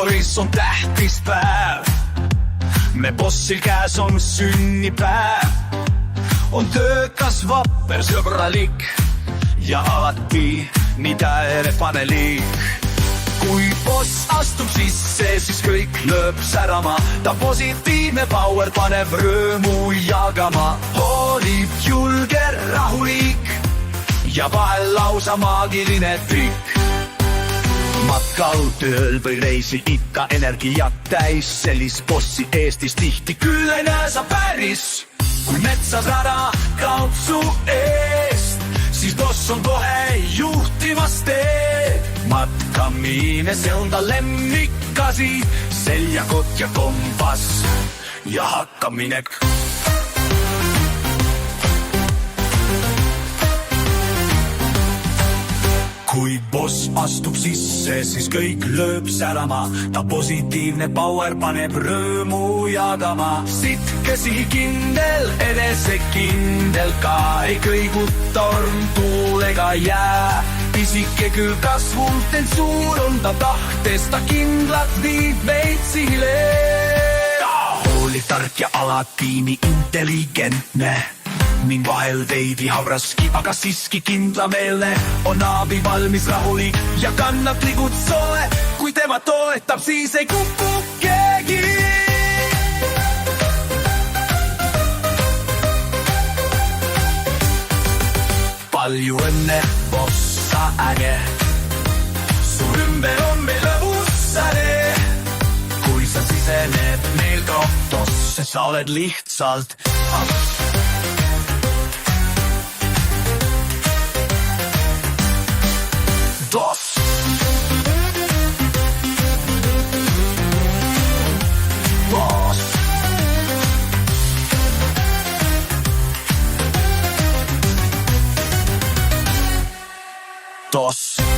kontoris on tähtis päev. Me bossil käes on sünnipäev. On töökas, vapper, sõbralik ja alati nii tähelepanelik. Kui boss astub sisse, siis kõik lööb särama. Ta positiivne power paneb rõõmu jagama. Hoolib julge, rahulik ja vahel lausa maagiline trikk. Matkal, tööl või reisil ikka energiat täis. Sellist bossi Eestis tihti küll ei näe sa päris. Kui metsas rada kaob su eest, siis boss on kohe juhtimas teed. Matkamine, see on ta lemmikasi. Seljakott ja kompass ja hakkaminek. Kui boss astub sisse, siis kõik lööb särama. Ta positiivne power paneb rõõmu jagama. Sitke sihikindel, enesekindel ka. Ei kõiguta torm, tuul ega jää. Pisike küll kasvult, ent suur on ta tahtes. Ta kindlalt viib meid sihile. Hooliv, tark ja alati nii intelligentne. Ning vahel veidi havraski, aga siiski kindlameelne. On abi valmis, rahulik ja kannatlikud soe. Kui tema toetab, siis ei kuku keegi. Palju õnne, boss, sa äge. Su ümber on meil lõbus säre. Kui sa sisened meil kohtosse, sa oled lihtsalt DOS. Boss. DOS.